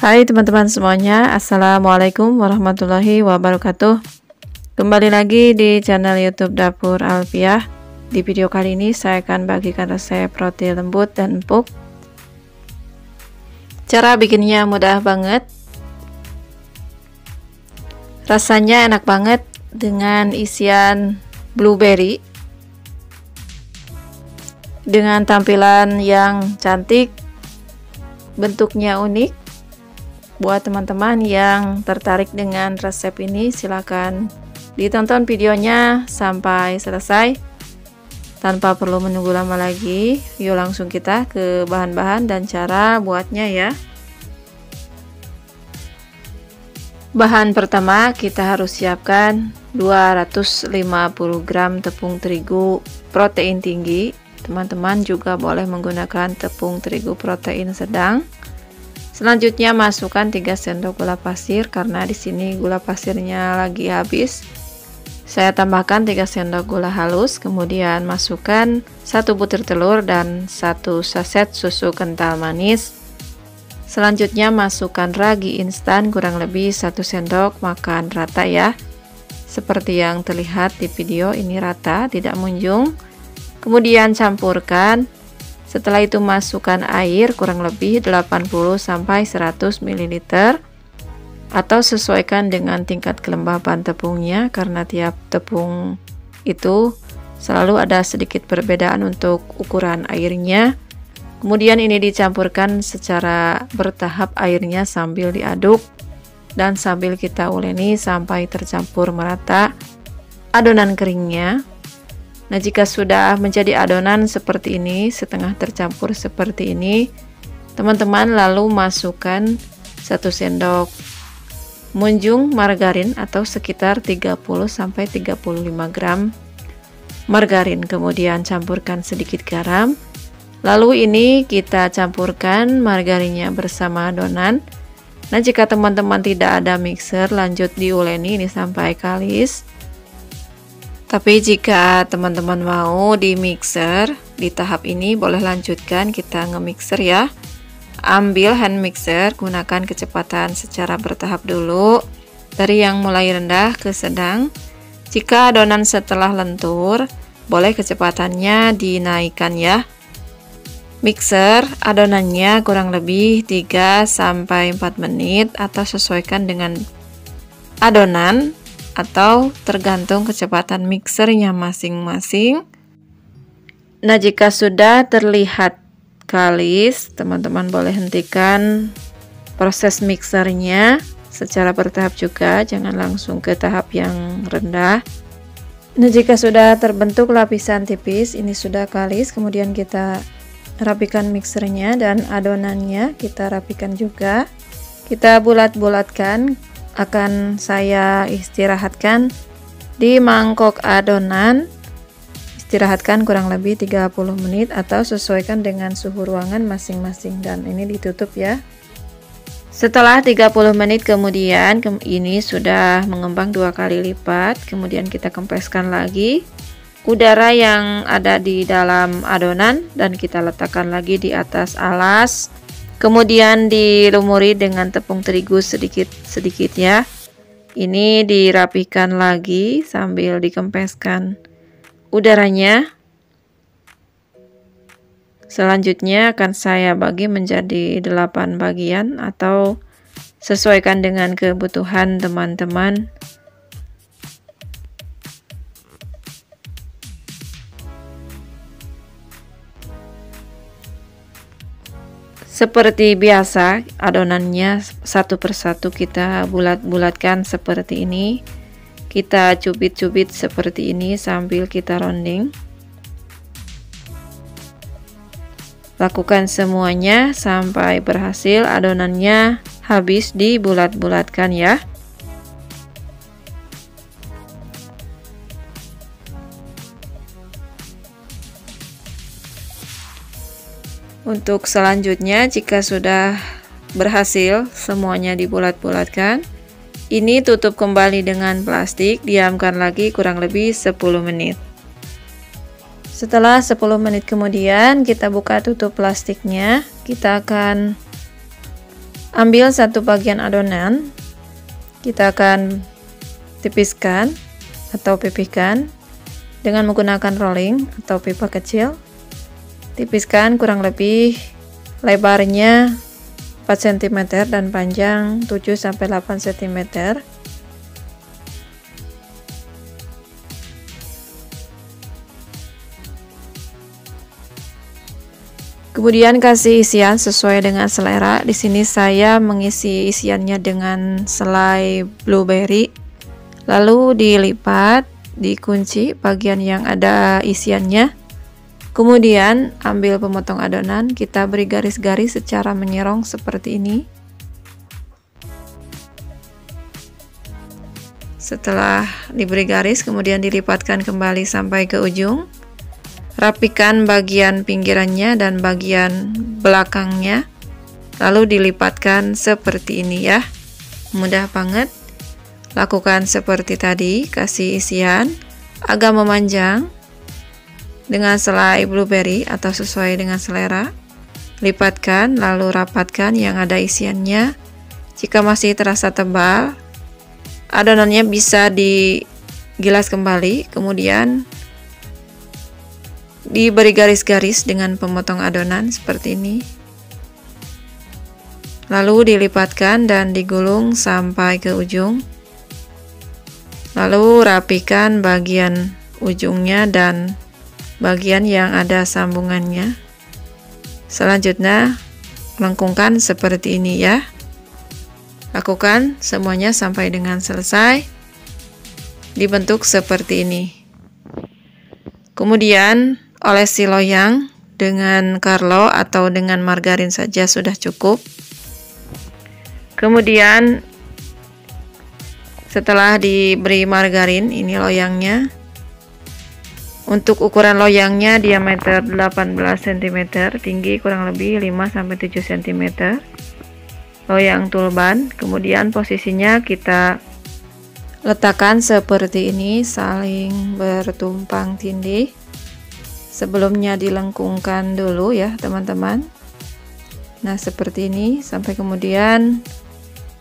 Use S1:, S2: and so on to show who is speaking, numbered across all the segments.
S1: Hai teman-teman semuanya, Assalamualaikum warahmatullahi wabarakatuh. Kembali lagi di channel YouTube Dapur Alfiah. Di video kali ini saya akan bagikan resep roti lembut dan empuk. Cara bikinnya mudah banget. Rasanya enak banget dengan isian blueberry. Dengan tampilan yang cantik, bentuknya unik. Buat teman-teman yang tertarik dengan resep ini, silakan ditonton videonya sampai selesai. Tanpa perlu menunggu lama lagi, yuk langsung kita ke bahan-bahan dan cara buatnya ya. Bahan pertama, kita harus siapkan 250 gram tepung terigu protein tinggi. Teman-teman juga boleh menggunakan tepung terigu protein sedang. Selanjutnya masukkan 3 sendok gula pasir karena di sini gula pasirnya lagi habis. Saya tambahkan 3 sendok gula halus, kemudian masukkan 1 butir telur dan 1 saset susu kental manis. Selanjutnya masukkan ragi instan kurang lebih 1 sendok, makan rata ya. Seperti yang terlihat di video ini rata, tidak munjung. Kemudian campurkan. Setelah itu masukkan air kurang lebih 80-100 ml atau sesuaikan dengan tingkat kelembapan tepungnya karena tiap tepung itu selalu ada sedikit perbedaan untuk ukuran airnya. Kemudian ini dicampurkan secara bertahap airnya sambil diaduk dan sambil kita uleni sampai tercampur merata adonan keringnya. Nah, jika sudah menjadi adonan seperti ini, setengah tercampur seperti ini, teman-teman lalu masukkan 1 sendok munjung margarin atau sekitar 30-35 gram margarin. Kemudian campurkan sedikit garam. Lalu ini kita campurkan margarinnya bersama adonan. Nah, jika teman-teman tidak ada mixer, lanjut diuleni ini sampai kalis. Tapi jika teman-teman mau di mixer, di tahap ini boleh lanjutkan kita nge-mixer ya. Ambil hand mixer, gunakan kecepatan secara bertahap dulu. Dari yang mulai rendah ke sedang. Jika adonan setelah lentur, boleh kecepatannya dinaikkan ya. Mixer adonannya kurang lebih 3-4 menit atau sesuaikan dengan adonan atau tergantung kecepatan mixernya masing-masing. Nah, jika sudah terlihat kalis, teman-teman boleh hentikan proses mixernya secara bertahap juga, jangan langsung ke tahap yang rendah. Nah, jika sudah terbentuk lapisan tipis, ini sudah kalis, kemudian kita rapikan mixernya dan adonannya kita rapikan juga. Kita bulat-bulatkan. Akan saya istirahatkan di mangkok adonan, istirahatkan kurang lebih 30 menit atau sesuaikan dengan suhu ruangan masing-masing, dan ini ditutup ya. Setelah 30 menit kemudian ini sudah mengembang 2 kali lipat, kemudian kita kempeskan lagi udara yang ada di dalam adonan dan kita letakkan lagi di atas alas. Kemudian dilumuri dengan tepung terigu sedikit-sedikit ya. Ini dirapikan lagi sambil dikempeskan udaranya. Selanjutnya akan saya bagi menjadi 8 bagian atau sesuaikan dengan kebutuhan teman-teman. Seperti biasa, adonannya satu persatu kita bulat-bulatkan seperti ini. Kita cubit-cubit seperti ini sambil kita rounding. Lakukan semuanya sampai berhasil adonannya habis dibulat-bulatkan ya. Untuk selanjutnya, jika sudah berhasil semuanya dibulat-bulatkan, ini tutup kembali dengan plastik, diamkan lagi kurang lebih 10 menit. Setelah 10 menit kemudian kita buka tutup plastiknya, kita akan Ambil satu bagian adonan, kita akan tipiskan atau pipihkan dengan menggunakan rolling atau pipa kecil. Tipiskan kurang lebih lebarnya 4 cm dan panjang 7-8 cm. Kemudian kasih isian sesuai dengan selera. Di sini saya mengisi isiannya dengan selai blueberry. Lalu dilipat, dikunci bagian yang ada isiannya. Kemudian ambil pemotong adonan, kita beri garis-garis secara menyerong seperti ini. Setelah diberi garis, kemudian dilipatkan kembali sampai ke ujung. Rapikan bagian pinggirannya dan bagian belakangnya, lalu dilipatkan seperti ini ya. Mudah banget. Lakukan seperti tadi, kasih isian agak memanjang dengan selai blueberry atau sesuai dengan selera. Lipatkan lalu rapatkan yang ada isiannya. Jika masih terasa tebal, adonannya bisa digilas kembali, kemudian diberi garis-garis dengan pemotong adonan seperti ini. Lalu dilipatkan dan digulung sampai ke ujung. Lalu rapikan bagian ujungnya dan bagian yang ada sambungannya. Selanjutnya lengkungkan seperti ini ya. Lakukan semuanya sampai dengan selesai. Dibentuk seperti ini. Kemudian olesi loyang dengan Carlo atau dengan margarin saja sudah cukup. Kemudian setelah diberi margarin, ini loyangnya. Untuk ukuran loyangnya diameter 18 cm, tinggi kurang lebih 5-7 cm. Loyang tulban. Kemudian posisinya kita letakkan seperti ini, saling bertumpang tindih. Sebelumnya dilengkungkan dulu ya teman-teman. Nah seperti ini, sampai kemudian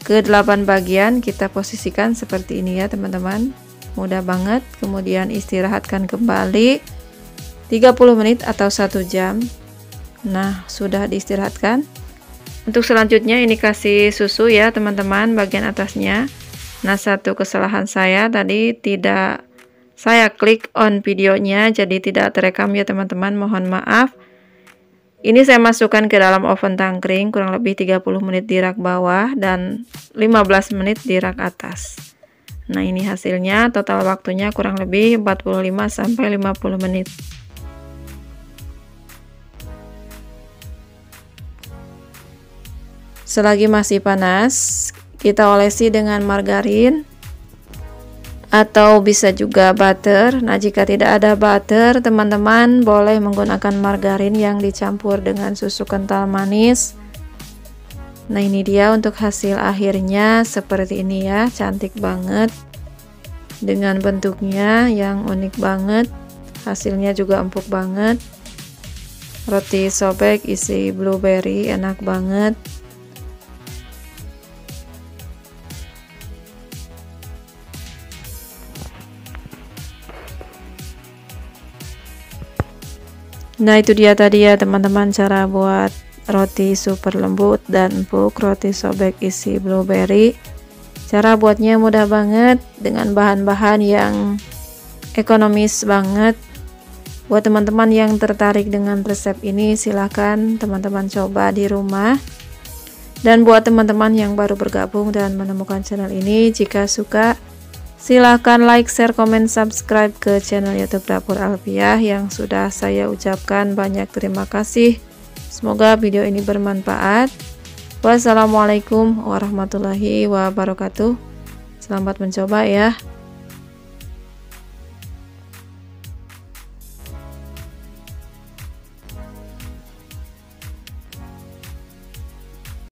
S1: ke 8 bagian kita posisikan seperti ini ya teman-teman. Mudah banget. Kemudian istirahatkan kembali 30 menit atau 1 jam. Nah sudah diistirahatkan. Untuk selanjutnya ini kasih susu ya teman-teman, bagian atasnya. Nah satu kesalahan saya tadi, tidak saya klik on videonya, jadi tidak terekam ya teman-teman, mohon maaf. Ini saya masukkan ke dalam oven tangkring kurang lebih 30 menit di rak bawah dan 15 menit di rak atas. Nah ini hasilnya, total waktunya kurang lebih 45-50 menit. Selagi masih panas, kita olesi dengan margarin atau bisa juga butter. Nah jika tidak ada butter, teman-teman boleh menggunakan margarin yang dicampur dengan susu kental manis. Nah ini dia untuk hasil akhirnya seperti ini ya, cantik banget dengan bentuknya yang unik banget. Hasilnya juga empuk banget. Roti sobek isi blueberry, enak banget. Nah itu dia tadi ya teman-teman, cara buat roti super lembut dan empuk, roti sobek isi blueberry. Cara buatnya mudah banget dengan bahan-bahan yang ekonomis banget. Buat teman-teman yang tertarik dengan resep ini, silahkan teman-teman coba di rumah. Dan buat teman-teman yang baru bergabung dan menemukan channel ini, jika suka silahkan like, share, komen, subscribe ke channel YouTube Dapur Alfiah. Yang sudah saya ucapkan banyak terima kasih. Semoga video ini bermanfaat. Wassalamualaikum warahmatullahi wabarakatuh. Selamat mencoba ya.